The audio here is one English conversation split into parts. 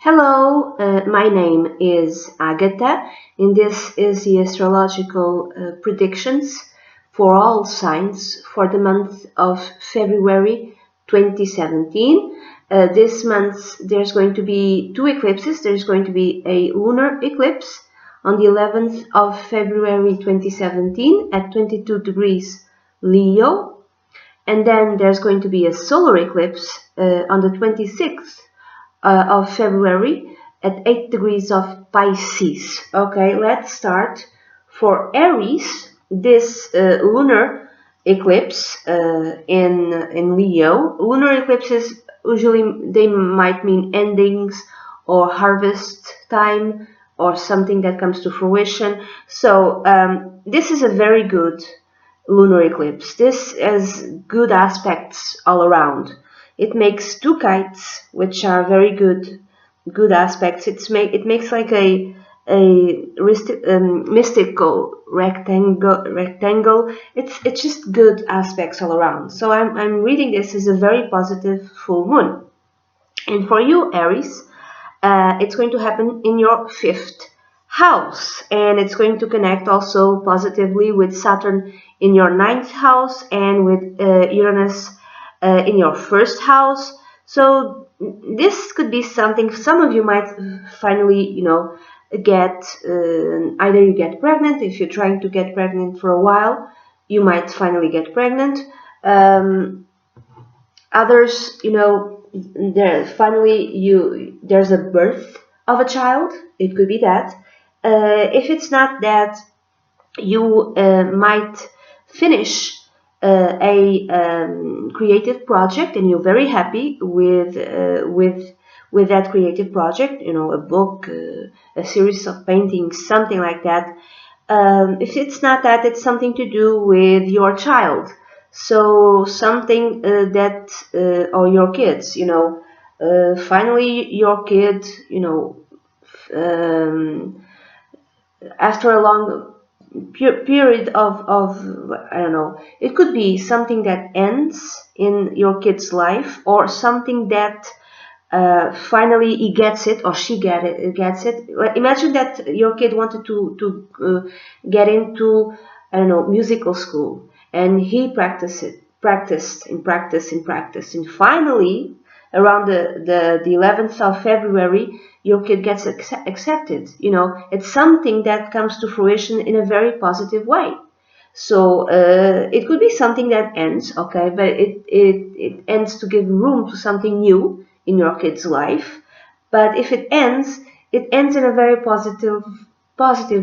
Hello, my name is Agatha, and this is the astrological predictions for all signs for the month of February 2017. This month there's going to be two eclipses. There's going to be a lunar eclipse on the 11th of February 2017 at 22 degrees Leo, and then there's going to be a solar eclipse on the 26th of February at 8 degrees of Pisces. Okay, let's start. For Aries, this lunar eclipse in Leo. Lunar eclipses usually they might mean endings or harvest time or something that comes to fruition. So this is a very good lunar eclipse. This has good aspects all around. It makes two kites, which are very good aspects. It makes like a mystical rectangle. It's just good aspects all around. So I'm reading this as a very positive full moon. And for you, Aries, it's going to happen in your 5th house, and it's going to connect also positively with Saturn in your 9th house and with Uranus in your 1st house. So this could be something. Some of you might finally, get either you get pregnant. If you're trying to get pregnant for a while, you might finally get pregnant. Others, there's a birth of a child. It could be that. If it's not that, you might finish a creative project, and you're very happy with that creative project. A book, a series of paintings, something like that. If it's not that, it's something to do with your child. So something that or your kids, finally your kid, after a long period of I don't know, it could be something that ends in your kid's life, or something that finally he gets it or she gets it. Imagine that your kid wanted to get into, I don't know, musical school, and he practiced, and finally around the 11th of February your kid gets accepted. It's something that comes to fruition in a very positive way. So it could be something that ends, okay, but it ends to give room to something new in your kid's life. But if it ends in a very positive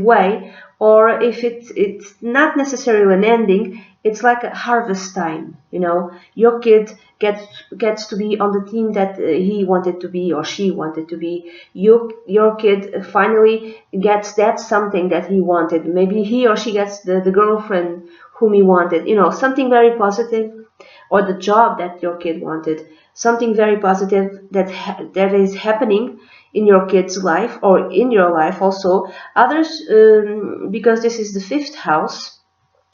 way. Or if it's not necessarily an ending, it's like a harvest time. Your kid gets to be on the team that he wanted to be or she wanted to be. Your kid finally gets that something that he wanted. Maybe he or she gets the girlfriend whom he wanted. Something very positive, or the job that your kid wanted. Something very positive that is happening in your kid's life, or in your life also. Others, because this is the 5th house,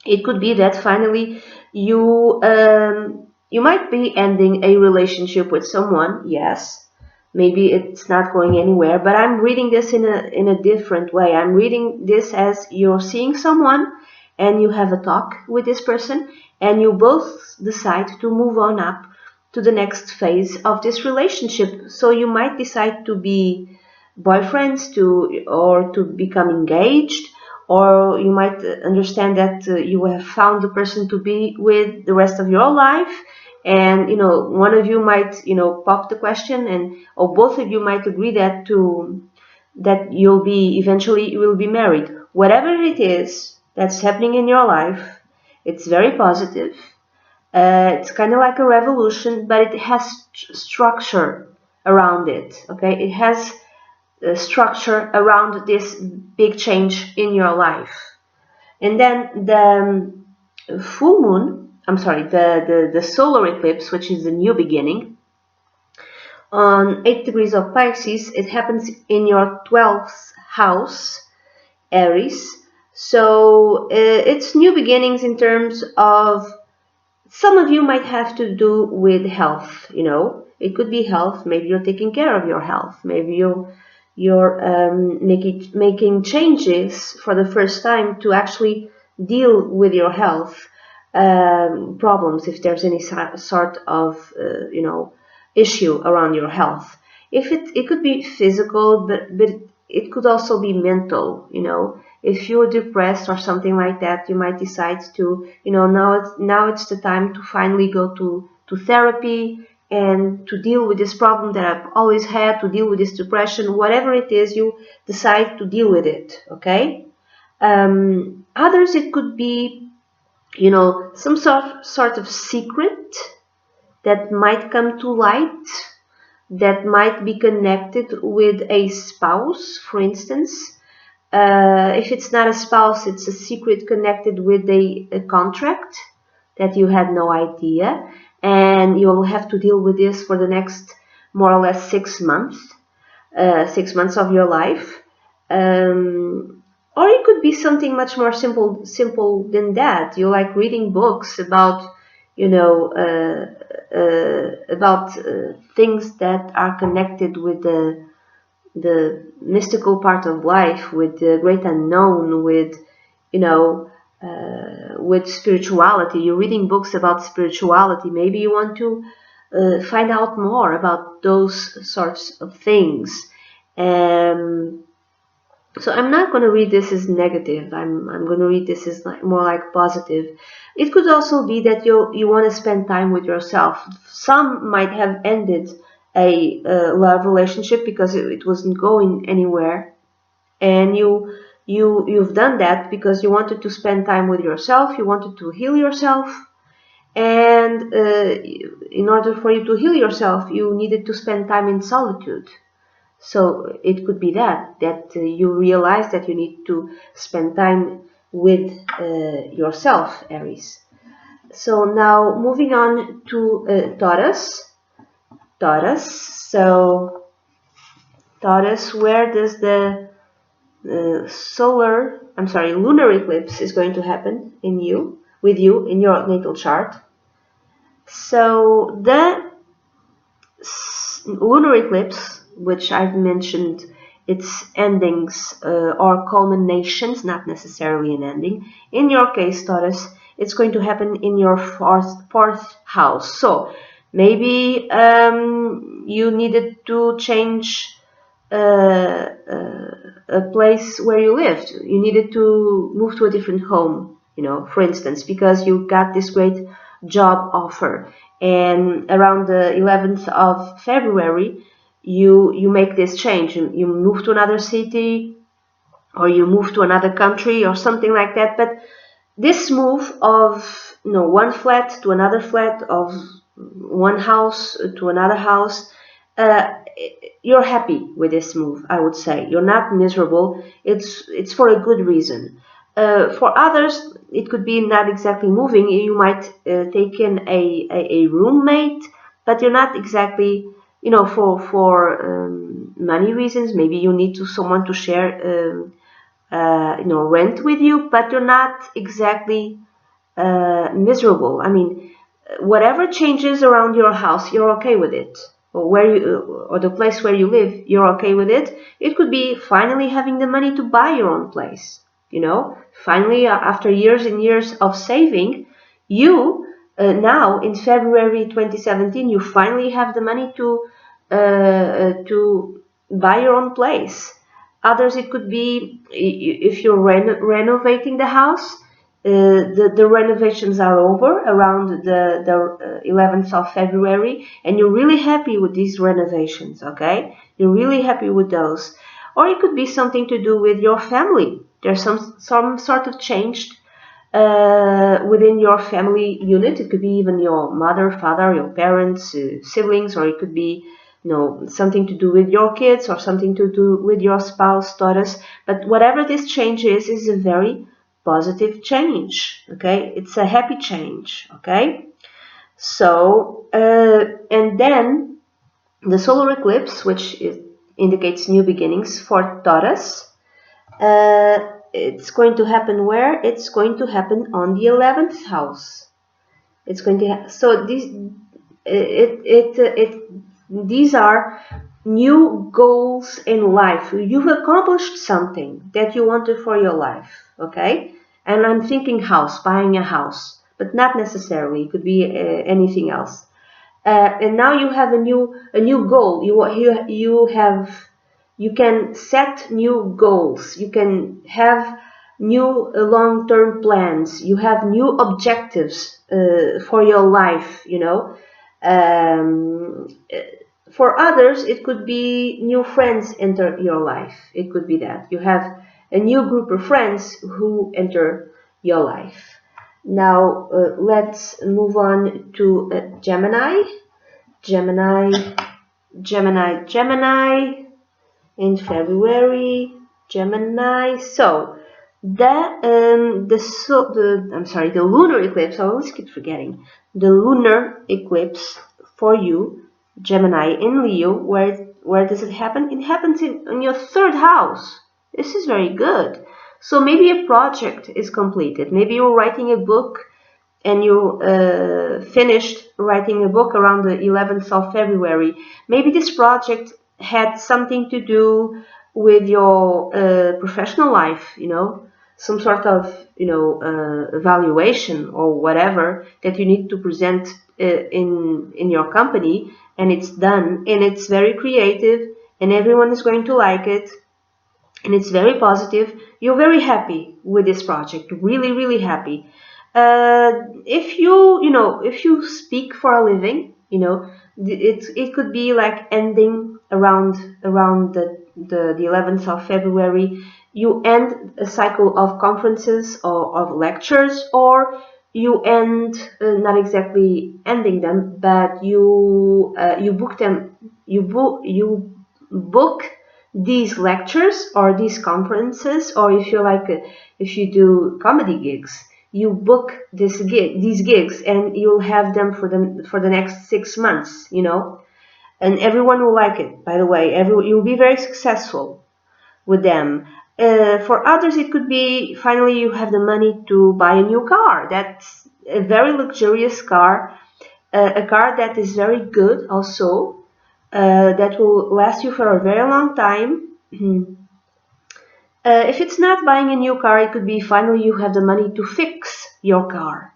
it could be that finally you might be ending a relationship with someone. Yes, maybe it's not going anywhere, but I'm reading this in a different way. I'm reading this as you're seeing someone and you have a talk with this person, and you both decide to move on up to the next phase of this relationship. So you might decide to be boyfriends, or to become engaged, or you might understand that you have found the person to be with the rest of your life, and one of you might pop the question, or both of you might agree that you'll be married. Whatever it is that's happening in your life, it's very positive. It's kind of like a revolution, but it has structure around it. Okay, it has structure around this big change in your life. And then the full moon, the solar eclipse, which is the new beginning, on 8 degrees of Pisces, it happens in your 12th house, Aries. So it's new beginnings in terms of, some of you might have to do with health. It could be health. Maybe you're taking care of your health. Maybe you're making changes for the first time to actually deal with your health problems, if there's any sort of issue around your health. If it could be physical, but it could also be mental. If you're depressed or something like that, you might decide to now it's the time to finally go to therapy and to deal with this problem that I've always had, to deal with this depression. Whatever it is, you decide to deal with it. Okay. Others, it could be some sort of secret that might come to light, that might be connected with a spouse, for instance. If it's not a spouse, it's a secret connected with a contract that you had no idea, and you'll have to deal with this for the next more or less 6 months, 6 months of your life. Or it could be something much more simple than that. You like reading books about things that are connected with the mystical part of life, with the great unknown, with with spirituality. You're reading books about spirituality. Maybe you want to find out more about those sorts of things. So I'm not going to read this as negative. I'm going to read this as more like positive. It could also be that you want to spend time with yourself. Some might have ended a love relationship because it wasn't going anywhere, and you've done that because you wanted to spend time with yourself. You wanted to heal yourself, and in order for you to heal yourself, you needed to spend time in solitude. So it could be that you realize that you need to spend time with yourself, Aries. So now moving on to Taurus. So Taurus, where does the lunar eclipse is going to happen with you in your natal chart? So the lunar eclipse, which I've mentioned, its endings or culminations, not necessarily an ending. In your case, Taurus, it's going to happen in your fourth house. So maybe you needed to change a place where you lived. You needed to move to a different home, for instance, because you got this great job offer. And around the 11th of February, you make this change. You move to another city, or you move to another country, or something like that. But this move of one flat to another flat, of one house to another house, you're happy with this move. I would say you're not miserable. It's for a good reason. For others, it could be not exactly moving. You might take in a roommate, but you're not exactly, for money reasons. Maybe you need someone to share, rent with you, but you're not exactly miserable. I mean, whatever changes around your house, you're okay with it. Or the place where you live, you're okay with it. It could be finally having the money to buy your own place. Finally, after years and years of saving, you now in February 2017, you finally have the money to buy your own place. Others, it could be if you're renovating the house. The renovations are over around the 11th of February, and you're really happy with these renovations. Okay, you're really happy with those. Or it could be something to do with your family. There's some sort of change within your family unit. It could be even your mother, father, your parents, siblings, or it could be something to do with your kids, or something to do with your spouse, Taurus. But whatever this change is a very positive change. Okay, it's a happy change. Okay, so and then the solar eclipse, which indicates new beginnings for Taurus, it's going to happen where? It's going to happen on the 11th house. It's going to so this it These are new goals in life. You've accomplished something that you wanted for your life, okay? And I'm thinking house, buying a house, but not necessarily. It could be anything else. And now you have a new goal. You can set new goals. You can have new long-term plans. You have new objectives for your life. For others, it could be new friends enter your life. It could be that you have a new group of friends who enter your life. Now let's move on to Gemini. Gemini in February. Gemini. So that the lunar eclipse. I always keep forgetting the lunar eclipse for you, Gemini in Leo. Where does it happen? It happens in your third house. This is very good. So maybe a project is completed. Maybe you're writing a book and you finished writing a book around the 11th of February. Maybe this project had something to do with your professional life, some sort of, evaluation or whatever that you need to present in your company, and it's done, and it's very creative, and everyone is going to like it, and it's very positive. You're very happy with this project, really, really happy. If you speak for a living, it could be like ending around the 11th of February. You end a cycle of conferences or of lectures, or you end not exactly ending them, but you book them. You book these lectures or these conferences, or if you do comedy gigs, you book these gigs, and you'll have them for the next 6 months, and everyone will like it. By the way, you'll be very successful with them. For others, it could be finally you have the money to buy a new car. That's a very luxurious car, a car that is very good also. That will last you for a very long time. If it's not buying a new car, it could be finally you have the money to fix your car,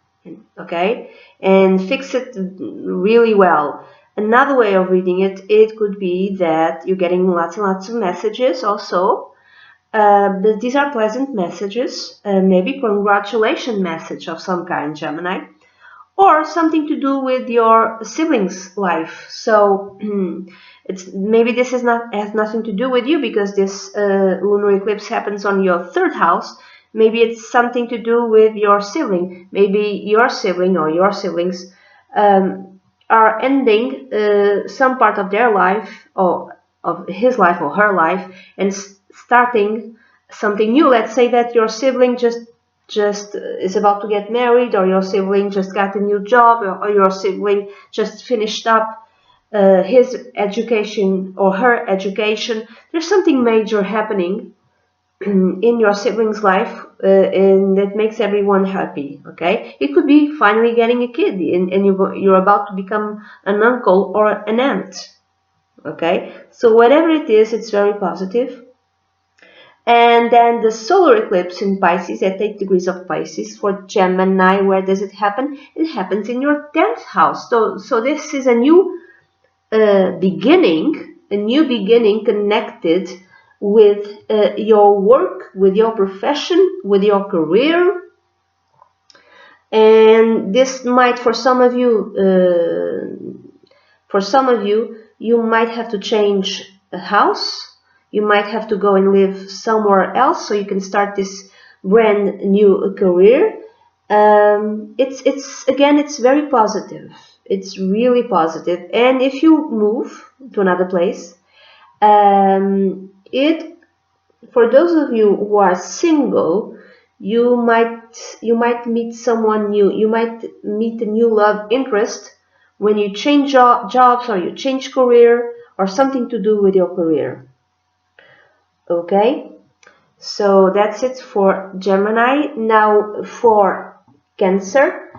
okay, and fix it really well. Another way of reading it could be that you're getting lots and lots of messages also. But these are pleasant messages, maybe congratulation message of some kind, Gemini, or something to do with your siblings' life. So maybe this has nothing to do with you, because this lunar eclipse happens on your third house. Maybe it's something to do with your sibling. Maybe your sibling or your siblings are ending some part of their life, or of his life or her life, and starting something new. Let's say that your sibling just is about to get married, or your sibling just got a new job, or your sibling just finished up his education or her education. There's something major happening in your sibling's life, and that makes everyone happy. Okay, it could be finally getting a kid, and you're about to become an uncle or an aunt. Okay, so whatever it is, it's very positive. And then the solar eclipse in Pisces at 8 degrees of Pisces for Gemini. Where does it happen? It happens in your 10th house. So this is a new beginning, connected with your work, with your profession, with your career. And this might, for some of you, you might have to change a house. You might have to go and live somewhere else so you can start this brand new career. It's very positive. It's really positive. And if you move to another place, for those of you who are single, you might meet someone new. You might meet a new love interest when you change jobs, or you change career, or something to do with your career. Okay, so that's it for Gemini. Now for Cancer.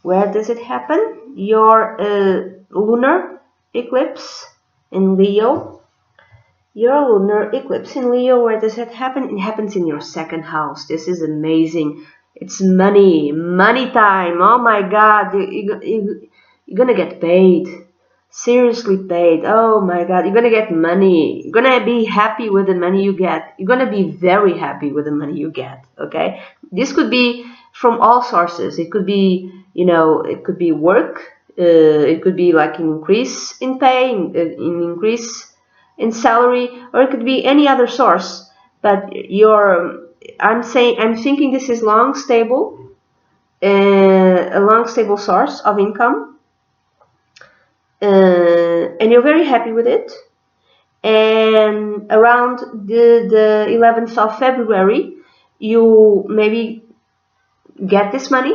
Where does it happen? Your lunar eclipse in Leo. Your lunar eclipse in Leo, where does it happen? It happens in your second house. This is amazing. It's money time. Oh my God, you're gonna get paid. Seriously paid. Oh my God, you're gonna get money. You're gonna be happy with the money you get. You're gonna be very happy with the money you get. Okay, this could be from all sources. It could be, it could be work. It could be like an increase in pay, an increase in salary, or it could be any other source. But I'm thinking this is long stable, a long stable source of income, and you're very happy with it. And around the 11th of February, you maybe get this money,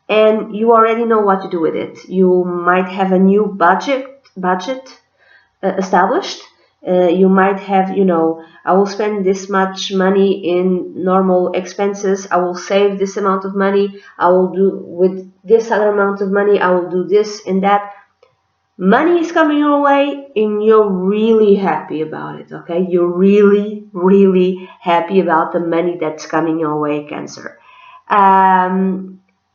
and you already know what to do with it. You might have a new budget established. You might have, I will spend this much money in normal expenses. I will save this amount of money. I will do with this other amount of money. I will do this and that. Money is coming your way, and you're really happy about it. Okay, you're really, really happy about the money that's coming your way, Cancer.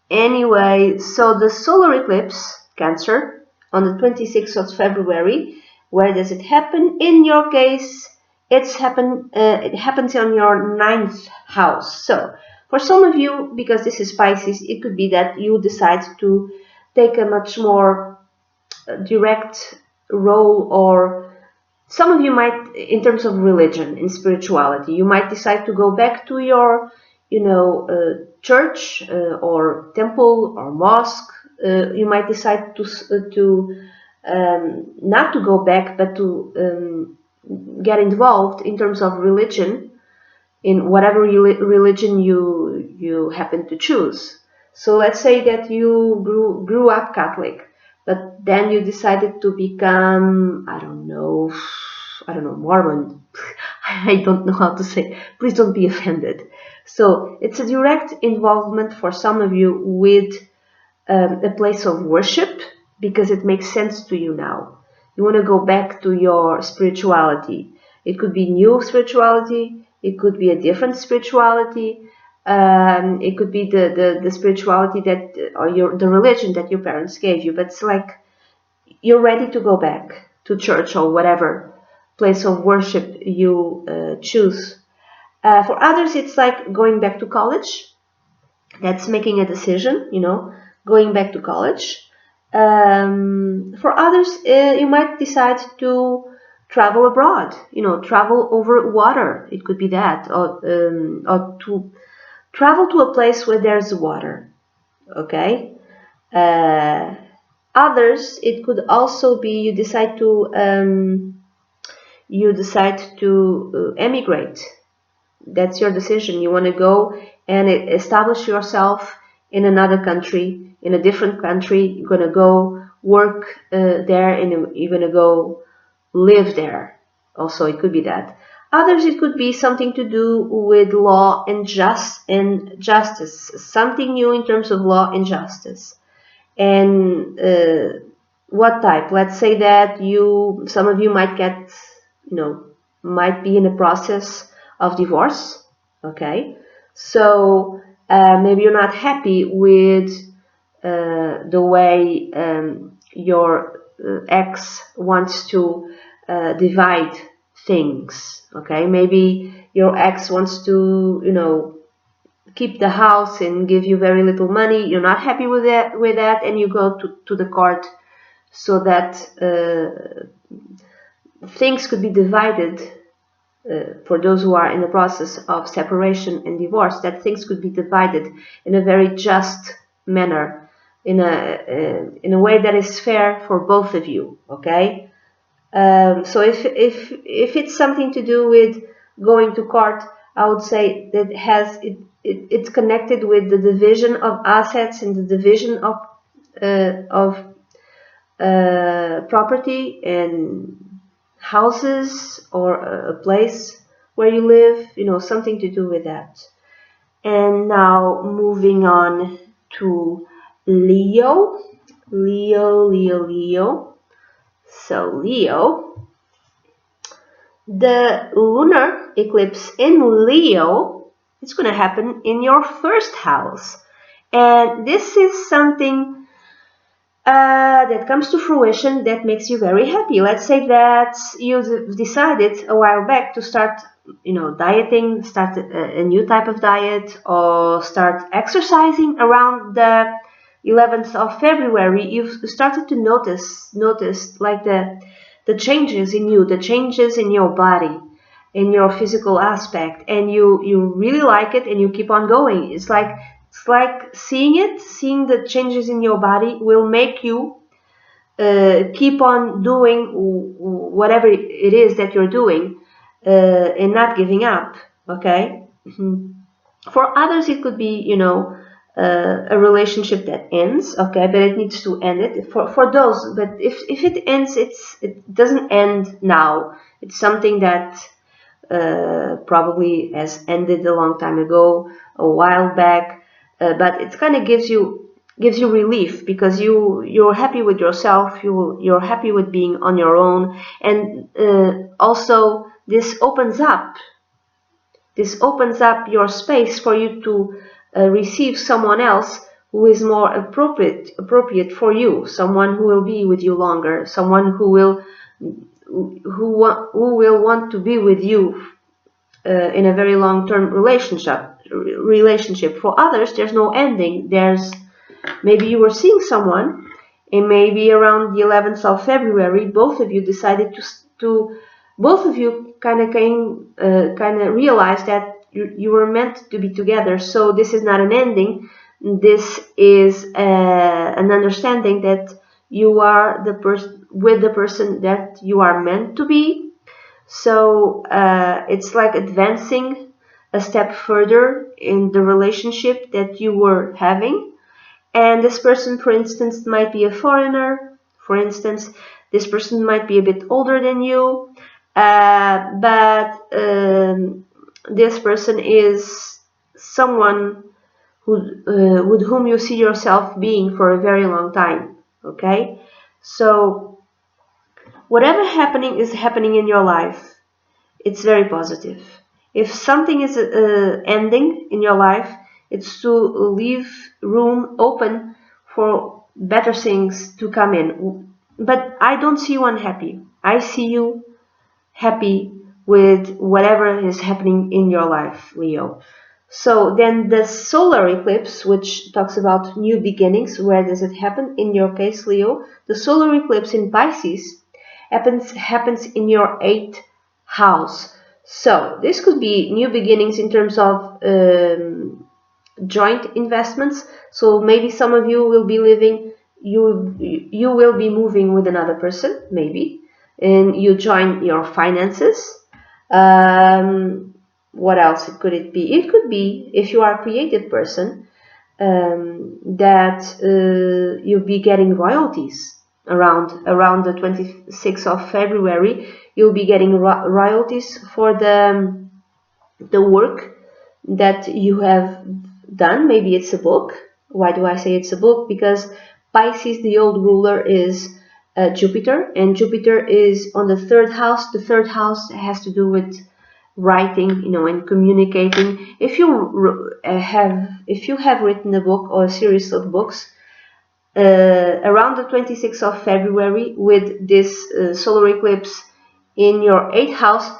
Anyway, so the solar eclipse, Cancer, on the 26th of February. Where does it happen? In your case, it happens on your 9th house. So, for some of you, because this is Pisces, it could be that you decide to take a much more direct role, or some of you might, in terms of religion and spirituality, you might decide to go back to your, church or temple or mosque. You might decide to not to go back, but to get involved in terms of religion, in whatever religion you happen to choose. So let's say that you grew up Catholic, but then you decided to become, I don't know, Mormon. I don't know how to say. Please don't be offended. So it's a direct involvement for some of you with a place of worship, because it makes sense to you now. You want to go back to your spirituality. It could be new spirituality. It could be a different spirituality. It could be the spirituality that, or the religion that your parents gave you. But it's like you're ready to go back to church or whatever place of worship you choose. For others, it's like going back to college. That's making a decision, going back to college. For others, you might decide to travel abroad, travel over water. It could be that, or to travel to a place where there's water. Okay. Others, it could also be you decide to emigrate. That's your decision. You want to go and establish yourself in another country, in a different country. You're going to go work there, and you're going to go live there. Also, it could be that. Others, it could be something to do with law and justice. Something new in terms of law and justice. And what type? Let's say that some of you might get, might be in the process of divorce. Okay, so maybe you're not happy with the way your ex wants to divide things. Okay, maybe your ex wants to, keep the house and give you very little money. You're not happy with that, and you go to the court so that things could be divided. For those who are in the process of separation and divorce, that things could be divided in a very just manner, in a way that is fair for both of you. Okay, so if it's something to do with going to court, I would say that it's connected with the division of assets and the division of property and houses, or a place where you live, something to do with that. And now moving on to Leo. So Leo, the lunar eclipse in Leo, it's going to happen in your first house. And this is something that comes to fruition that makes you very happy. Let's say that you decided a while back to start, dieting, start a new type of diet, or start exercising around the 11th of February. You've started to notice like the changes in you, the changes in your body, in your physical aspect, and you really like it, and you keep on going. It's like seeing the changes in your body will make you keep on doing whatever it is that you're doing, and not giving up. Okay. For others, it could be, a relationship that ends. Okay, but it needs to end it for those. But if it ends, it doesn't end now. It's something that probably has ended a long time ago, a while back. But it kind of gives you relief, because you're happy with yourself, you're happy with being on your own, and also this opens up your space for you to receive someone else who is more appropriate for you, someone who will be with you longer, someone who will want to be with you in a very long-term relationship. For others, there's no ending. Maybe you were seeing someone, and maybe around the 11th of February, both of you decided to both of you kind of realized that you were meant to be together. So this is not an ending. This is an understanding that you are with the person that you are meant to be. So it's like advancing a step further in the relationship that you were having. And this person, for instance, might be a foreigner. For instance, this person might be a bit older than you, but this person is someone with whom you see yourself being for a very long time. Okay, so whatever is happening in your life, it's very positive. If something is ending in your life, it's to leave room open for better things to come in. But I don't see you unhappy. I see you happy with whatever is happening in your life, Leo. So then the solar eclipse, which talks about new beginnings, where does it happen? In your case, Leo, the solar eclipse in Pisces happens in your 8th house. So this could be new beginnings in terms of joint investments. So maybe some of you will be you will be moving with another person, maybe, and you join your finances. What else could it be? It could be, if you are a creative person, that you'll be getting royalties around the 26th of February. You'll be getting royalties for the work that you have done. Maybe it's a book. Why do I say it's a book? Because Pisces, the old ruler, is Jupiter, and Jupiter is on the 3rd house. The 3rd house has to do with writing, and communicating. If you have written a book or a series of books around the 26th of February with this solar eclipse in your 8th house,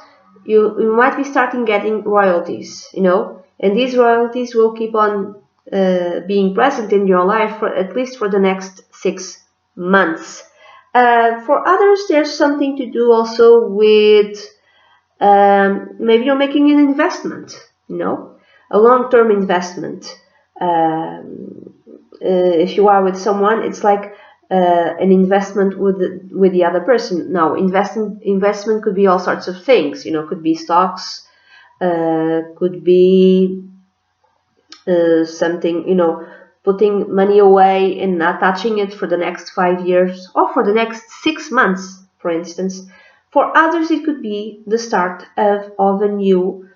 you might be starting getting royalties, and these royalties will keep on being present in your life at least for the next 6 months. For others, there's something to do also with maybe you're making an investment, a long-term investment. If you are with someone, it's like an investment with the other person. Now, investment could be all sorts of things. Could be stocks, could be something, putting money away and not touching it for the next 5 years or for the next 6 months, for instance. For others, it could be the start of a new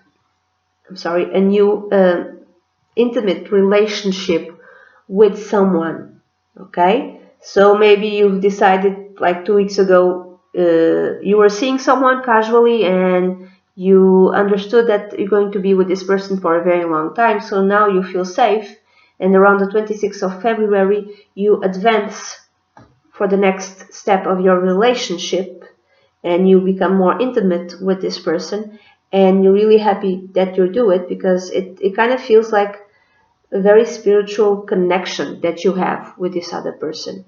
intimate relationship with someone. Okay, so maybe you've decided like 2 weeks ago you were seeing someone casually and you understood that you're going to be with this person for a very long time, so now you feel safe, and around the 26th of February you advance for the next step of your relationship and you become more intimate with this person, and you're really happy that you do it because it kind of feels like a very spiritual connection that you have with this other person.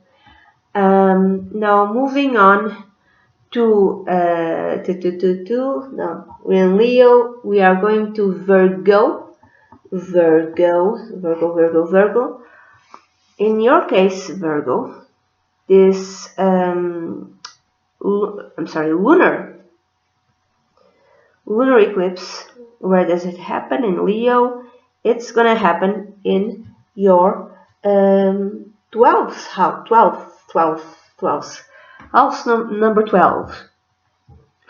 Now moving on to now we're in Leo, we are going to Virgo. Virgo. In your case, Virgo, this lunar eclipse, where does it happen? In Leo. It's gonna happen in your 12th house, number 12.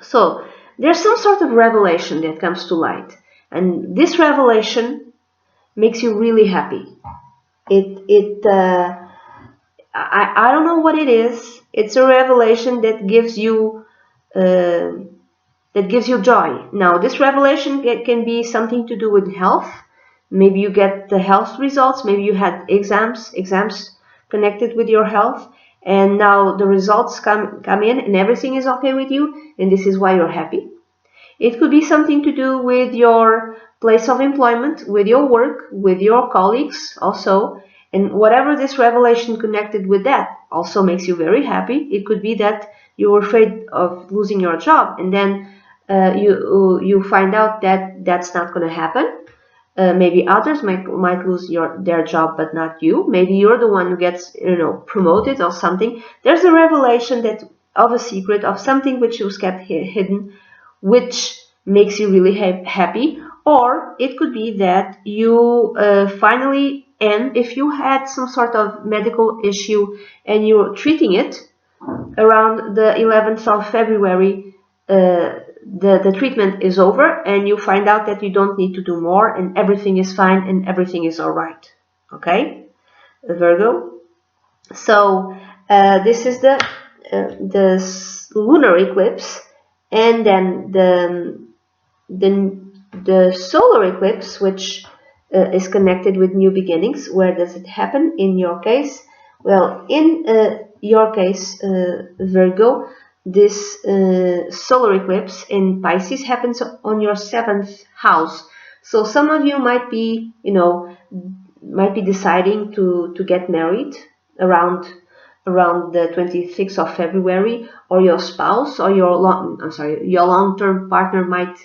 So there's some sort of revelation that comes to light, and this revelation makes you really happy. I don't know what it is. It's a revelation that gives you joy. Now, this revelation can be something to do with health. Maybe you get the health results. Maybe you had exams connected with your health, and now the results come in, and everything is okay with you, and this is why you're happy. It could be something to do with your place of employment, with your work, with your colleagues also. And whatever this revelation connected with that also makes you very happy. It could be that you were afraid of losing your job, and then you find out that that's not going to happen. Maybe others might lose their job, but not you. Maybe you're the one who gets promoted or something. There's a revelation of a secret, of something which was kept hidden, which makes you really happy. Or it could be that you finally, and if you had some sort of medical issue and you're treating it, around the 11th of February, the treatment is over and you find out that you don't need to do more and everything is fine and everything is all right. Okay, Virgo. So this is the lunar eclipse, and then the solar eclipse, which is connected with new beginnings. Where does it happen in your case? Well, in your case, Virgo, this solar eclipse in Pisces happens on your 7th house. So some of you might be deciding to get married around the 26th of February, or your spouse or your long-term partner might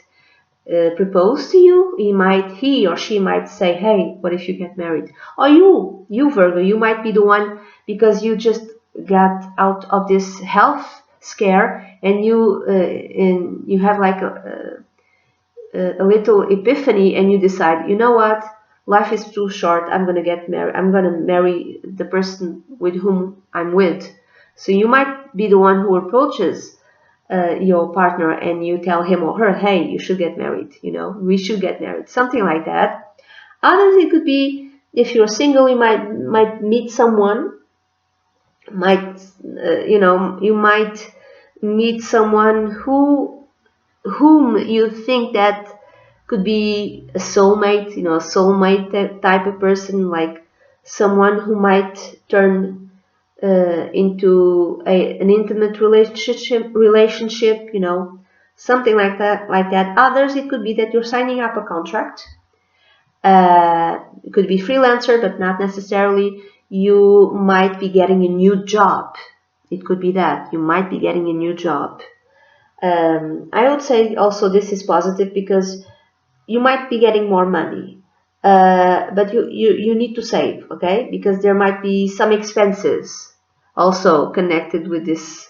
propose to you. He or she might say, hey, what if you get married? Or you Virgo, you might be the one, because you just got out of this health scare and you have like a little epiphany, and you decide, you know what, life is too short, I'm gonna get married, I'm gonna marry the person with whom I'm with. So you might be the one who approaches your partner and you tell him or her, hey, you should get married, we should get married, something like that. Others, it could be, if you're single, you might meet someone, you might meet someone whom you think that could be a soulmate, a soulmate type of person, like someone who might turn into an intimate relationship, something like that. Others, it could be that you're signing up a contract. It could be freelancer, but not necessarily. You might be getting a new job. It could be that you might be getting a new job. I would say also this is positive because you might be getting more money, but you need to save, okay? Because there might be some expenses also connected with this.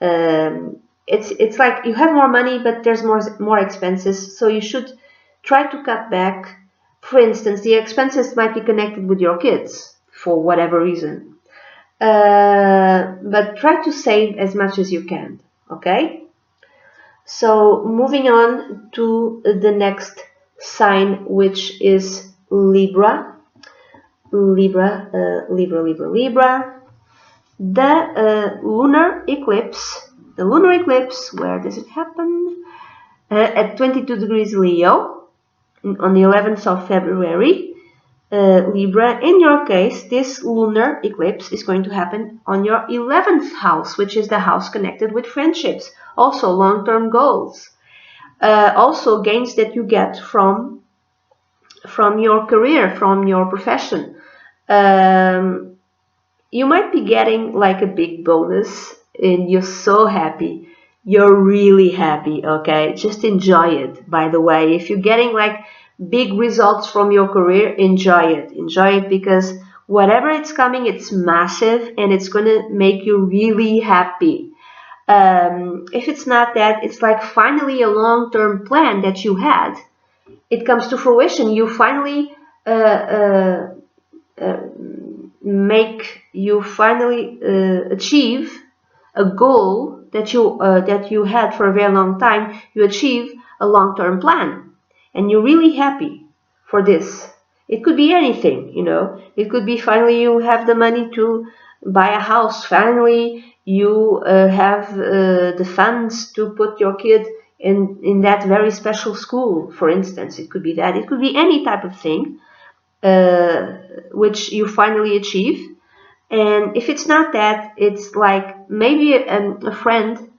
It's like you have more money, but there's more expenses, so you should try to cut back. For instance, the expenses might be connected with your kids for whatever reason, but try to save as much as you can, okay? So moving on to the next sign, which is Libra. Libra. the lunar eclipse. The lunar eclipse, where does it happen? At 22 degrees Leo, on the 11th of February. Libra, in your case, this lunar eclipse is going to happen on your 11th house, which is the house connected with friendships, also long-term goals, also gains that you get from your career, from your profession. You might be getting like a big bonus and you're so happy. You're really happy, okay? Just enjoy it, by the way. If you're getting like big results from your career, enjoy it. Enjoy it because whatever it's coming, it's massive and it's going to make you really happy. If it's not that, it's like finally a long-term plan that you had. It comes to fruition. You finally achieve a goal that you had for a very long time. You achieve a long-term plan, and you're really happy for this. It could be anything, you know. It could be finally you have the money to buy a house. Finally, you have the funds to put your kid in that very special school, for instance. It could be that. It could be any type of thing which you finally achieve. And if it's not that, it's like maybe a friend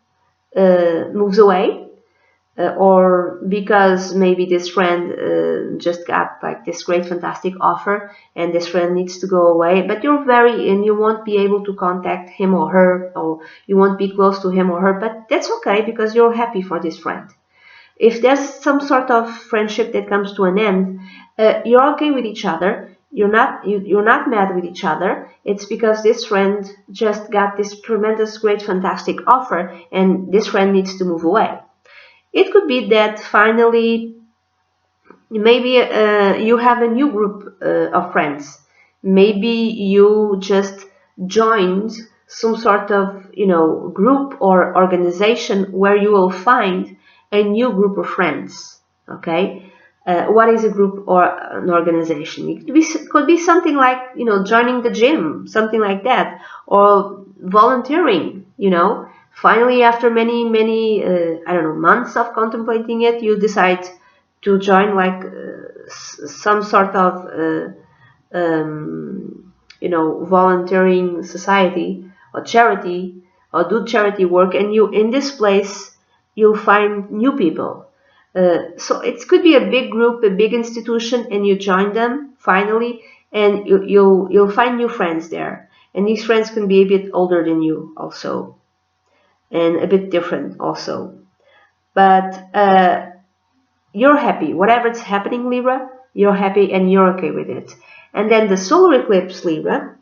moves away, or because maybe this friend just got like this great fantastic offer and this friend needs to go away, but you won't be able to contact him or her, or you won't be close to him or her, but that's okay because you're happy for this friend. If there's some sort of friendship that comes to an end, you're okay with each other. You're not mad with each other. It's because this friend just got this tremendous, great, fantastic offer, and this friend needs to move away. It could be that finally, maybe you have a new group of friends. Maybe you just joined some sort of, group or organization where you will find a new group of friends. Okay, what is a group or an organization? It could be something like, joining the gym, something like that, or volunteering. Finally, after many I don't know, months of contemplating it, you decide to join like some sort of volunteering society or charity, or do charity work, and in this place you'll find new people. So it could be a big group, a big institution, and you join them finally, and you'll find new friends there, and these friends can be a bit older than you also, and a bit different also, but you're happy. Whatever's happening, Libra, you're happy and you're okay with it. And then the solar eclipse, Libra,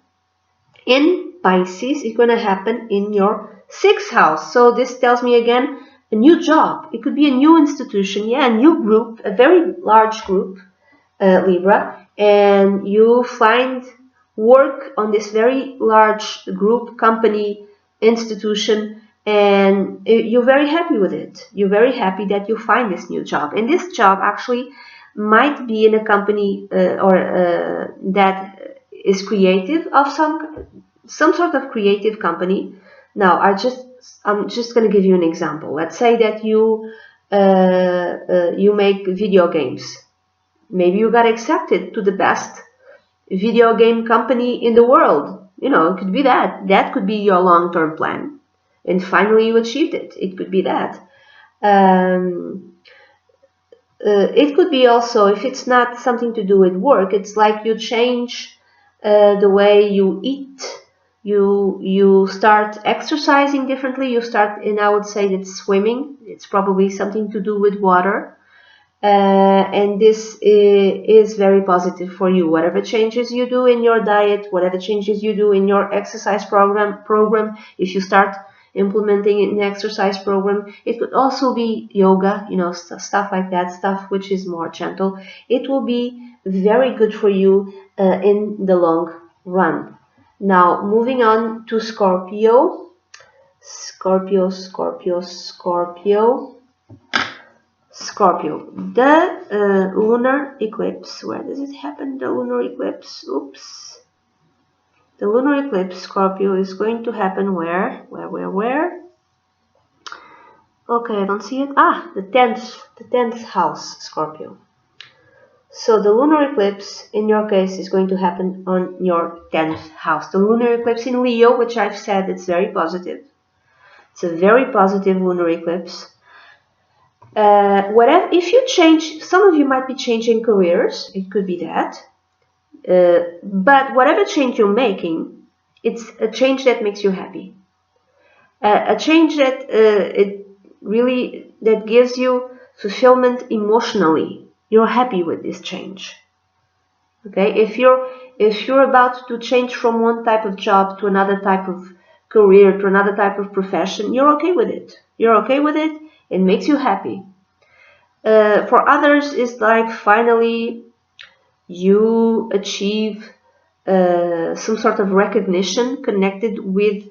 in Pisces is going to happen in your 6th house. So this tells me again a new job. It could be a new institution, a new group, a very large group, Libra, and you find work on this very large group, company, institution, and you're very happy with it. You're very happy that you find this new job, and this job actually might be in a company that is creative, of some sort of creative company. Now, I'm just going to give you an example. Let's say that you make video games. Maybe you got accepted to the best video game company in the world. It could be that. That could be your long-term plan. And finally you achieved it. It could be that. It could be also, if it's not something to do with work, it's like you change the way you eat. You start exercising differently. You start, and I would say that swimming. It's probably something to do with water. And this is very positive for you. Whatever changes you do in your diet, whatever changes you do in your exercise program, if you start implementing an exercise program, it could also be yoga, stuff like that, stuff which is more gentle. It will be very good for you in the long run. Now, moving on to Scorpio. Scorpio. The lunar eclipse. Where does it happen? The lunar eclipse. Oops. The lunar eclipse, Scorpio, is going to happen where? Okay, I don't see it. Ah, the 10th house, Scorpio. So the lunar eclipse, in your case, is going to happen on your 10th house. The lunar eclipse in Leo, which I've said, it's very positive. It's a very positive lunar eclipse. Whatever, if you change, some of you might be changing careers. It could be that. But whatever change you're making, it's a change that makes you happy. A change that that gives you fulfillment emotionally. You're happy with this change. Okay, if you're about to change from one type of job to another type of career, to another type of profession, you're okay with it. You're okay with it. It makes you happy. For others, it's like finally you achieve some sort of recognition connected with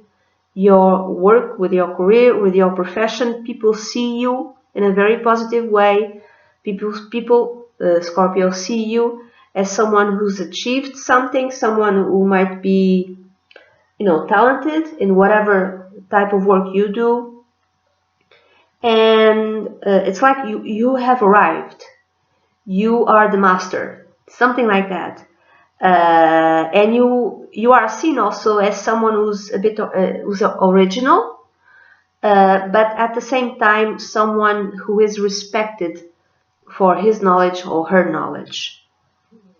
your work, with your career, with your profession. People see you in a very positive way. People, Scorpio, see you as someone who's achieved something, someone who might be, talented in whatever type of work you do. And it's like you have arrived. You are the master, something like that. And you are seen also as someone who's a bit who's original, but at the same time someone who is respected for his knowledge or her knowledge.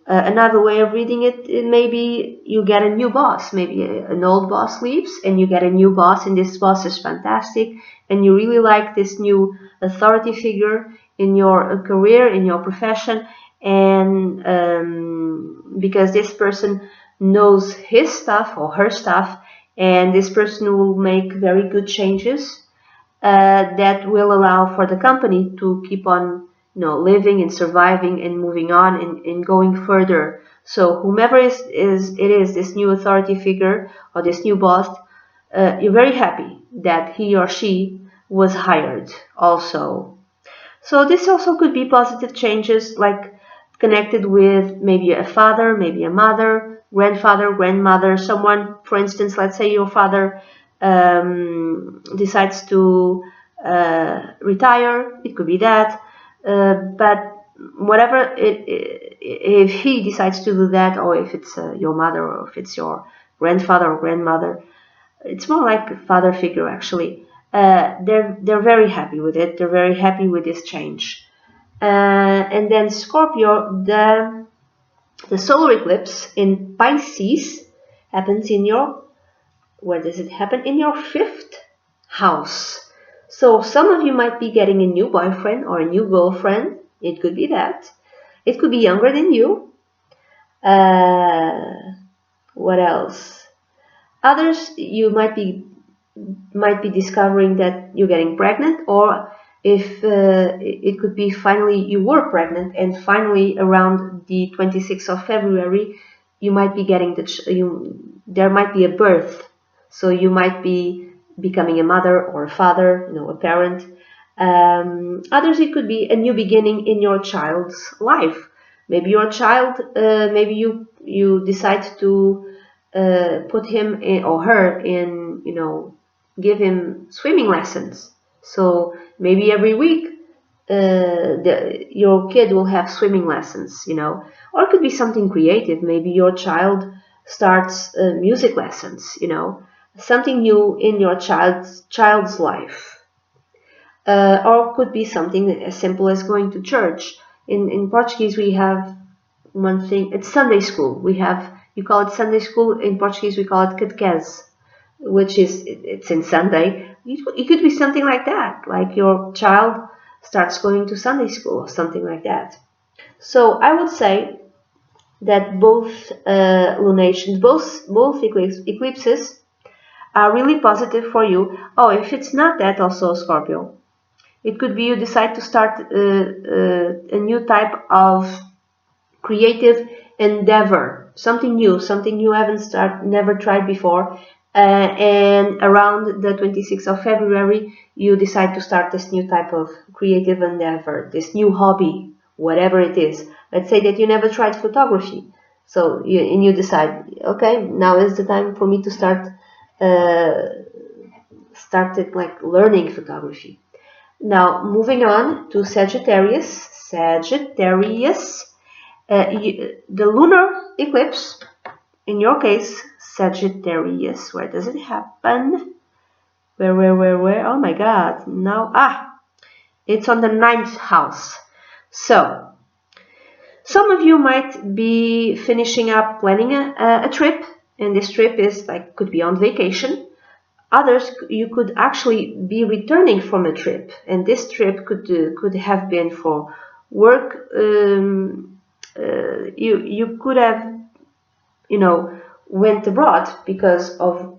Another way of reading it, maybe you get a new boss. Maybe an old boss leaves and you get a new boss, and this boss is fantastic, and you really like this new authority figure in your career, in your profession, and because this person knows his stuff or her stuff, and this person will make very good changes that will allow for the company to keep on living and surviving and moving on and going further. So whomever it is this new authority figure or this new boss, you're very happy that he or she was hired also. So this also could be positive changes, like connected with maybe a father, maybe a mother, grandfather, grandmother, someone, for instance, let's say your father decides to retire. It could be that. But whatever if he decides to do that, or if it's your mother, or if it's your grandfather or grandmother, it's more like a father figure actually. They're very happy with it. They're very happy with this change. And then Scorpio, the solar eclipse in Pisces happens in your, where does it happen? In your 5th house. So some of you might be getting a new boyfriend or a new girlfriend. It could be that. It could be younger than you. What else? Others, you might be discovering that you're getting pregnant, or if it could be finally you were pregnant, and finally around the 26th of February you might be getting there might be a birth. So you might be becoming a mother or a father, a parent. Others, it could be a new beginning in your child's life. Maybe your child, maybe you decide to put him in, or her in, give him swimming lessons. So maybe every week your kid will have swimming lessons, or it could be something creative. Maybe your child starts music lessons, something new in your child's life. Or could be something as simple as going to church. In Portuguese we have one thing, it's Sunday school. You call it Sunday school. In Portuguese we call it catequese, which is, it's in Sunday. It could be something like that, like your child starts going to Sunday school or something like that. So I would say that both lunations, both eclipses are really positive for you. Oh, if it's not that, also Scorpio, it could be you decide to start a new type of creative endeavor, something new you haven't never tried before, and around the 26th of February you decide to start this new type of creative endeavor, this new hobby, whatever it is. Let's say that you never tried photography. So you decide, okay, now is the time for me to started like learning photography. Now moving on to Sagittarius. The lunar eclipse, in your case, Sagittarius. Where does it happen? Where? Oh my God! Now, it's on the 9th house. So some of you might be finishing up planning a trip, and this trip is like could be on vacation. Others, you could actually be returning from a trip, and this trip could have been for work. You could have, went abroad because of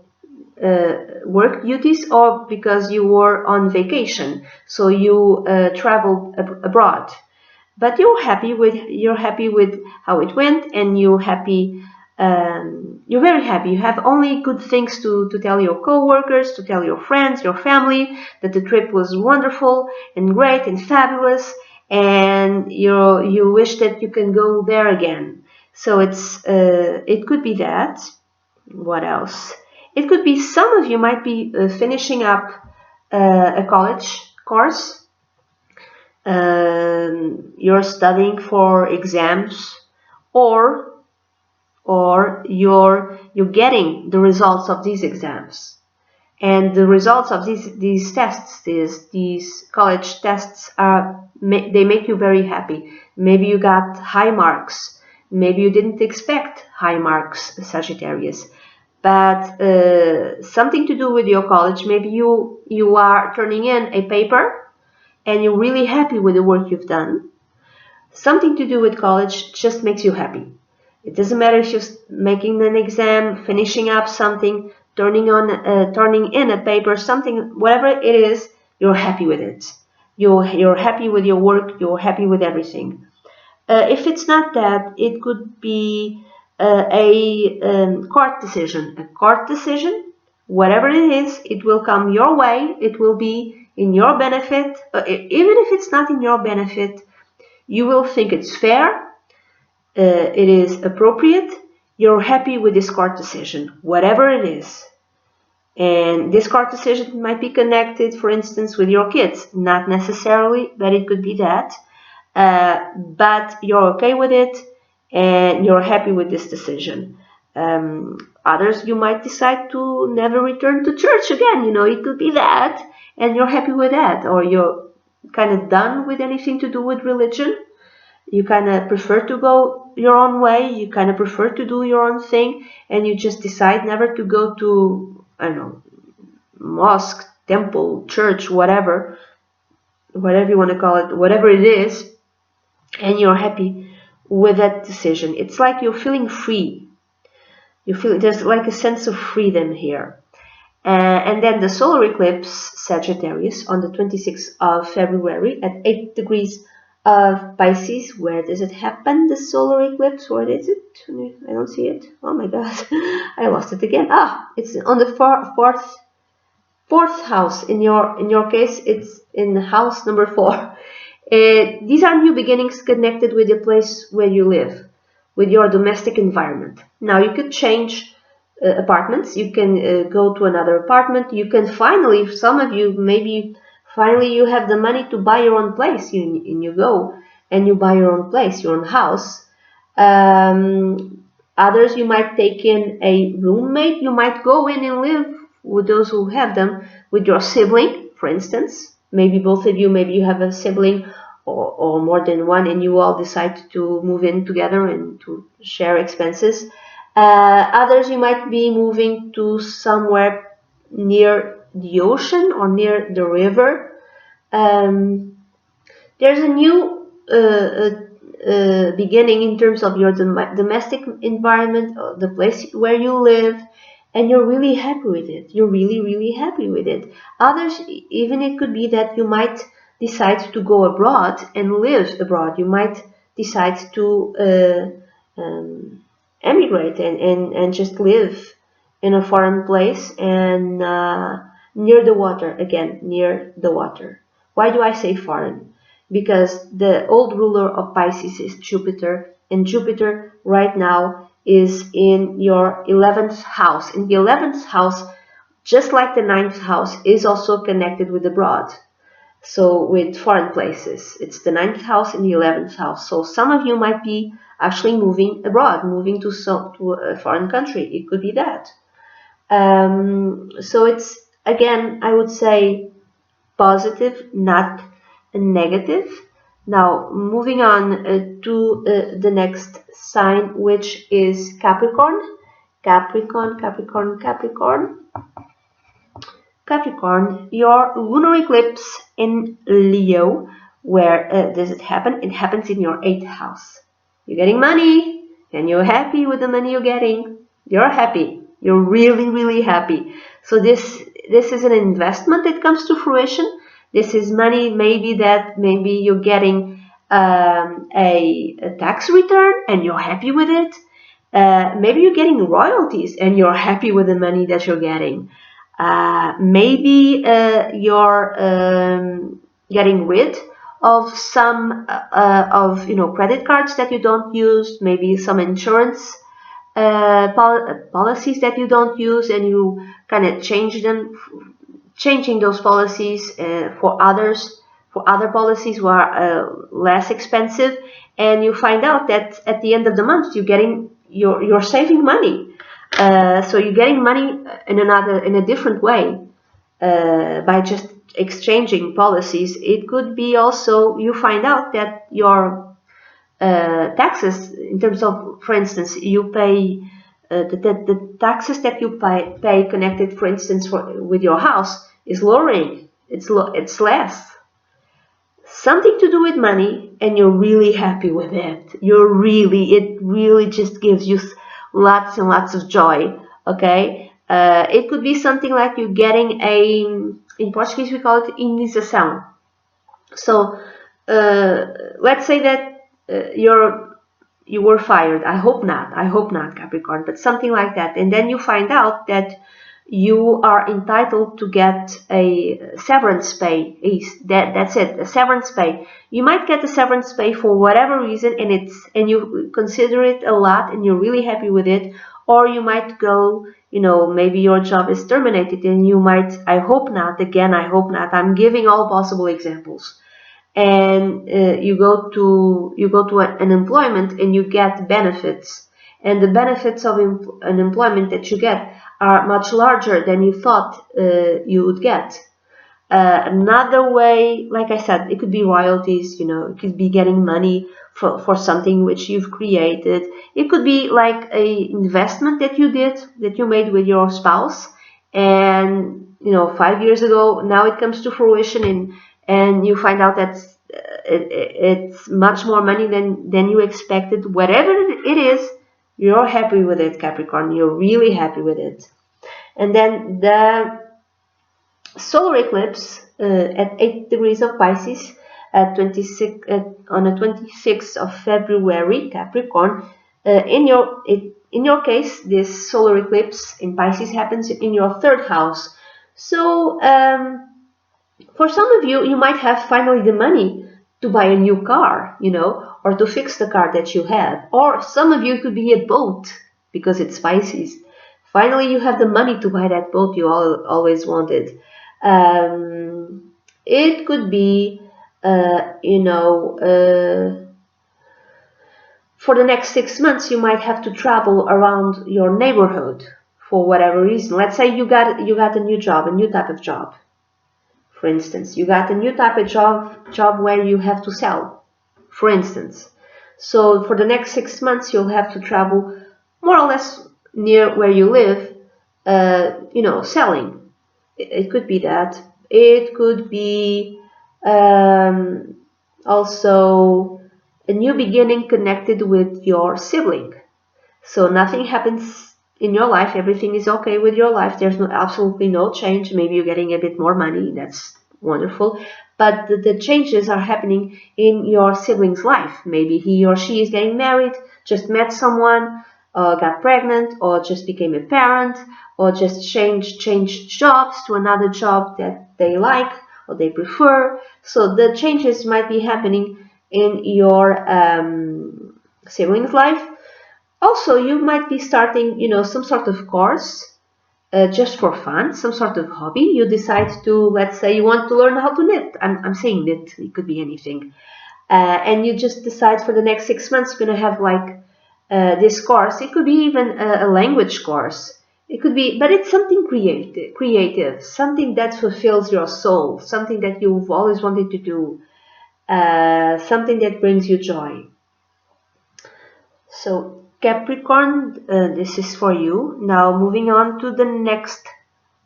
work duties, or because you were on vacation, so you traveled abroad. But you're happy with how it went, and you're very happy. You have only good things to tell your co-workers, to tell your friends, your family, that the trip was wonderful and great and fabulous, and you wish that you can go there again. So it could be that. What else? It could be some of you might be finishing up a college course. You're studying for exams, or you're getting the results of these exams, and the results of these tests, these college tests, they make you very happy. Maybe you got high marks, maybe you didn't expect high marks, Sagittarius, but something to do with your college. Maybe you are turning in a paper and you're really happy with the work you've done. Something to do with college just makes you happy. It doesn't matter if you're making an exam, finishing up something, turning in a paper, something, whatever it is, you're happy with it. You're happy with your work. You're happy with everything. If it's not that, it could be a court decision. A court decision, whatever it is, it will come your way. It will be in your benefit. Even if it's not in your benefit, you will think it's fair. It is appropriate. You're happy with this court decision, whatever it is. And this court decision might be connected, for instance, with your kids. Not necessarily, but it could be that. But you're okay with it, and you're happy with this decision. Others, you might decide to never return to church again. It could be that, and you're happy with that. Or you're kind of done with anything to do with religion. You kind of prefer to go your own way. You kind of prefer to do your own thing, and you just decide never to go to, I don't know, mosque, temple, church, whatever you want to call it, whatever it is, and you're happy with that decision. It's like you're feeling free. You feel there's like a sense of freedom here. And then the solar eclipse, Sagittarius, on the 26th of February at 8 degrees of Pisces. Where does it happen, the solar eclipse? Where is it? I don't see it. Oh my God, I lost it again. It's on the fourth house. In your case, it's in house number 4. These are new beginnings connected with the place where you live, with your domestic environment. Now you could change apartments. You can go to another apartment. You can finally, some of you, maybe finally you have the money to buy your own place. You go and you buy your own place, your own house. Others, you might take in a roommate. You might go in and live with those who have them, with your sibling, for instance. Maybe both of you, maybe you have a sibling or more than one, and you all decide to move in together and to share expenses. Others, you might be moving to somewhere near the ocean or near the river. There's a new beginning in terms of your domestic environment, the place where you live, and you're really happy with it. You're really, really happy with it. Others, even it could be that you might decide to go abroad and live abroad. You might decide to emigrate and just live in a foreign place and near the water, again, near the water. Why do I say foreign? Because the old ruler of Pisces is Jupiter, and Jupiter right now is in your 11th house. In the 11th house, just like the 9th house, is also connected with abroad. So with foreign places. It's the 9th house and the 11th house. So some of you might be actually moving abroad, moving to a foreign country. It could be that. So it's, again, I would say positive, not negative. Now, moving on to the next sign, which is Capricorn. Capricorn, Capricorn, Capricorn. Capricorn, your lunar eclipse in Leo. Where does it happen? It happens in your 8th house. You're getting money, and you're happy with the money you're getting. You're happy. You're really, really happy. So this is an investment that comes to fruition. This is money maybe you're getting a tax return and you're happy with it. Maybe you're getting royalties and you're happy with the money that you're getting. Maybe you're getting rid of some credit cards that you don't use. Maybe some insurance policies that you don't use, and you kind of changing those policies for other policies who are less expensive, and you find out that at the end of the month you're saving money. So you're getting money in a different way by just exchanging policies. It could be also you find out that your taxes, in terms of, for instance, you pay the taxes that you pay connected, for instance, with your house is lowering. It's less. Something to do with money, and you're really happy with it. It really just gives you lots and lots of joy. Okay, it could be something like you getting in Portuguese we call it indenização. So let's say that you were fired. I hope not, Capricorn, but something like that. And then you find out that you are entitled to get a severance pay. That's it, a severance pay. You might get a severance pay for whatever reason, and you consider it a lot, and you're really happy with it. Or you might go, maybe your job is terminated, and you might, I hope not, again, I hope not. I'm giving all possible examples. And you go to an employment and you get benefits, and the benefits of an employment that you get are much larger than you thought you would get. Another way, like I said, it could be royalties. It could be getting money for something which you've created. It could be like a investment that you made with your spouse, and 5 years ago, now it comes to fruition, and you find out that it's much more money than you expected. Whatever it is, you're happy with it, Capricorn. You're really happy with it. And then the solar eclipse at 8 degrees of Pisces at on the 26th of February, Capricorn. In your case, this solar eclipse in Pisces happens in your 3rd house. So for some of you, you might have finally the money to buy a new car, or to fix the car that you have. Or some of you, could be a boat, because it's Pisces. Finally, you have the money to buy that boat you always wanted. It could be, for the next 6 months, you might have to travel around your neighborhood for whatever reason. Let's say you got a new job, a new type of job. For instance, you got a new type of job where you have to sell, for instance. So for the next 6 months, you'll have to travel more or less near where you live, selling. It could be that. It could be also a new beginning connected with your sibling. So nothing happens in your life, everything is okay with your life, there's absolutely no change. Maybe you're getting a bit more money, that's wonderful, but the changes are happening in your sibling's life. Maybe he or she is getting married, just met someone, got pregnant, or just became a parent, or just changed jobs to another job that they like or they prefer. So the changes might be happening in your siblings' life. Also, you might be starting, you know, some sort of course just for fun, some sort of hobby. You decide to, let's say, you want to learn how to knit. I'm saying knit, it could be anything. And you just decide for the next 6 months you're going to have like this course. It could be even a language course. It could be, but it's something creative, something that fulfills your soul, something that you've always wanted to do, something that brings you joy. So Capricorn, this is for you. Now moving on to the next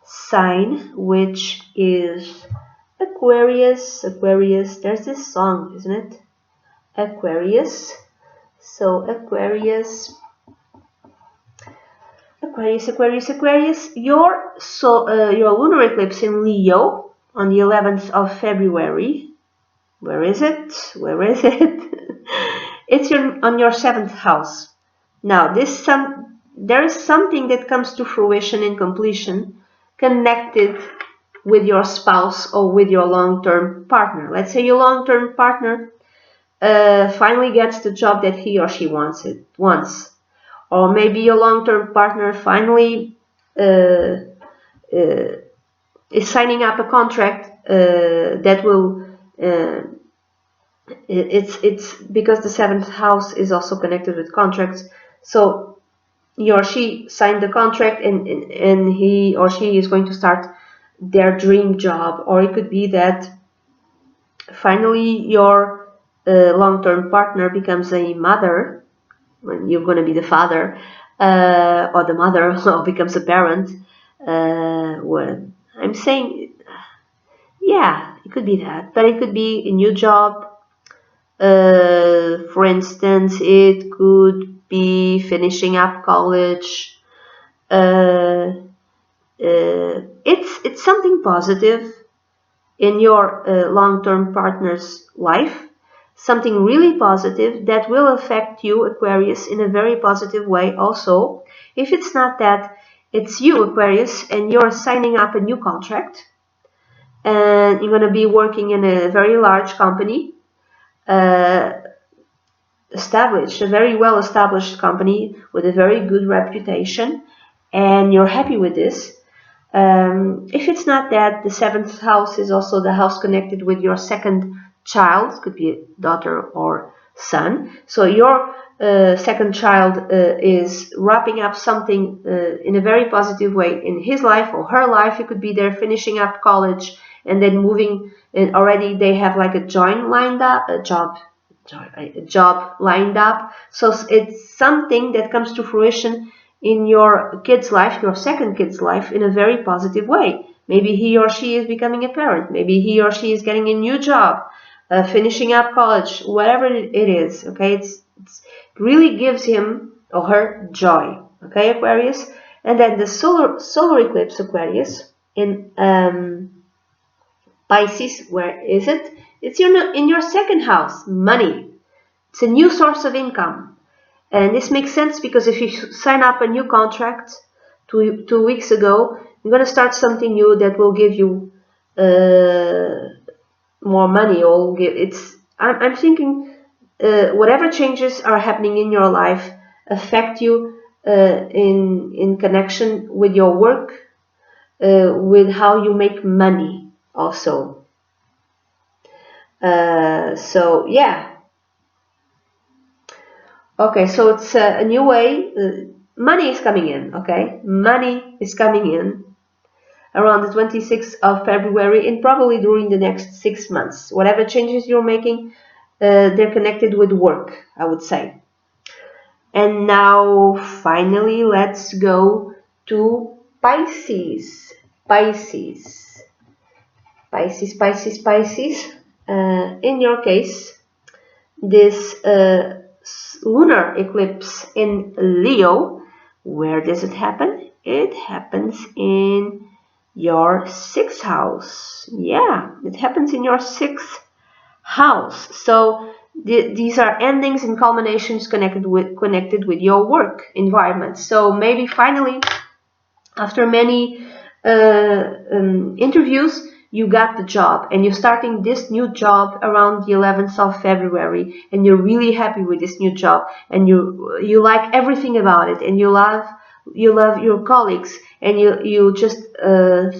sign, which is Aquarius. Aquarius, there's this song, isn't it? Aquarius. So Aquarius, your lunar eclipse in Leo on the 11th of February. Where is it? Where is it? It's on your 7th house. Now there is something that comes to fruition in completion connected with your spouse or with your long-term partner. Let's say your long-term partner finally gets the job that he or she wants. Or maybe your long-term partner finally is signing up a contract that will it's because the 7th house is also connected with contracts. So he or she signed the contract and he or she is going to start their dream job. Or it could be that finally your long-term partner becomes a mother, when you're going to be the father, or the mother, or becomes a parent. When I'm saying, yeah, it could be that, but it could be a new job. For instance, it could be finishing up college. It's something positive in your long-term partner's life, something really positive that will affect you, Aquarius, in a very positive way also. If it's not that, it's you, Aquarius, and you're signing up a new contract, and you're going to be working in a very large company, established, a very well-established company with a very good reputation, and you're happy with this. If it's not that, the 7th house is also the house connected with your second child, could be a daughter or son. So your second child is wrapping up something in a very positive way in his life or her life. It could be they're finishing up college and then moving, and already they have like a job lined up. So it's something that comes to fruition in your kid's life, your second kid's life, in a very positive way. Maybe he or she is becoming a parent. Maybe he or she is getting a new job, finishing up college, whatever it is. Okay, it really gives him or her joy. Okay, Aquarius. And then the solar eclipse, Aquarius, in Pisces. Where is it? It's in your second house, money. It's a new source of income. And this makes sense because if you sign up a new contract 2 weeks ago, you're going to start something new that will give you more money. I'm thinking whatever changes are happening in your life affect you in connection with your work, with how you make money also. So yeah. Okay, so it's a new way. Money is coming in, okay? Money is coming in around the 26th of February and probably during the next 6 months. Whatever changes you're making, they're connected with work, I would say. And now, finally, let's go to Pisces. Pisces. In your case, this lunar eclipse in Leo, where does it happen? It happens in your 6th house. Yeah, it happens in your 6th house. So these are endings and culminations connected with your work environment. So maybe finally, after many interviews, you got the job and you're starting this new job around the 11th of February, and you're really happy with this new job, and you like everything about it, and you love your colleagues, and you just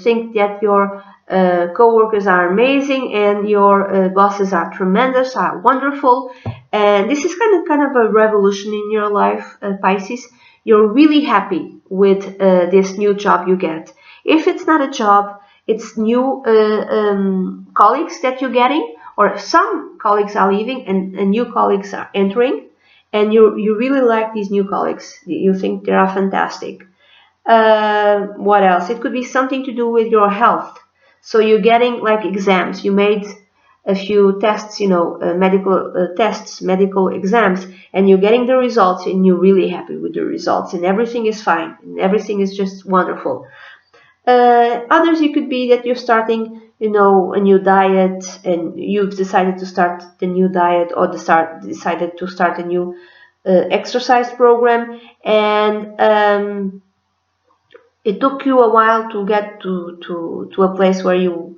think that your co-workers are amazing, and your bosses are tremendous, are wonderful, and this is kind of a revolution in your life, Pisces. You're really happy with this new job you get. If it's not a job, it's new colleagues that you're getting, or some colleagues are leaving and new colleagues are entering, and you really like these new colleagues. You think they are fantastic. What else? It could be something to do with your health. So you're getting like exams. You made a few tests, medical tests, medical exams, and you're getting the results, and you're really happy with the results, and everything is fine, and everything is just wonderful. Others, it could be that you're starting, a new diet, and you've decided to start the new diet, or decided to start a new exercise program, and it took you a while to get to a place where you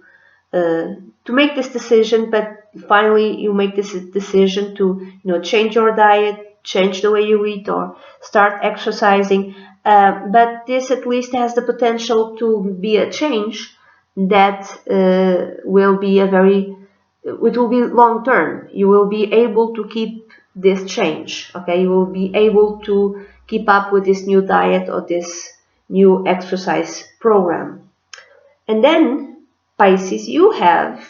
to make this decision, but finally you make this decision to change your diet, change the way you eat, or start exercising. But this at least has the potential to be a change that will be it will be long term. You will be able to keep this change. Okay, you will be able to keep up with this new diet or this new exercise program. And then, Pisces, you have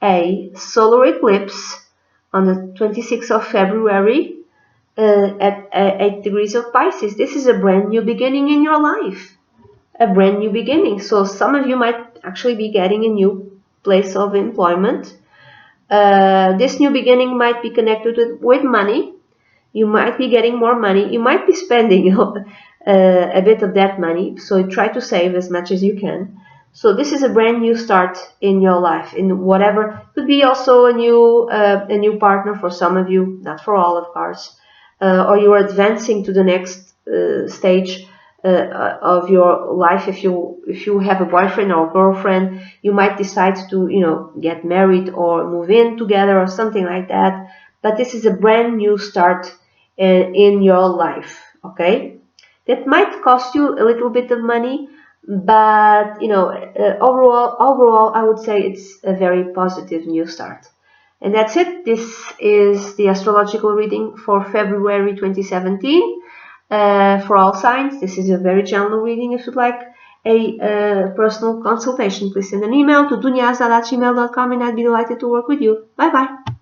a solar eclipse on the 26th of February at 8 degrees of Pisces. This is a brand new beginning in your life, a brand new beginning. So some of you might actually be getting a new place of employment. This new beginning might be connected with money. You might be getting more money. You might be spending a bit of that money. So try to save as much as you can. So this is a brand new start in your life, in whatever. Could be also a new partner for some of you, not for all, of course. Or you are advancing to the next stage of your life. If you have a boyfriend or girlfriend, you might decide to get married or move in together or something like that. But this is a brand new start in your life. Okay, that might cost you a little bit of money, but overall, I would say it's a very positive new start. And that's it. This is the astrological reading for February 2017 for all signs. This is a very general reading. If you'd like a personal consultation, please send an email to dunyazade@gmail.com, and I'd be delighted to work with you. Bye bye.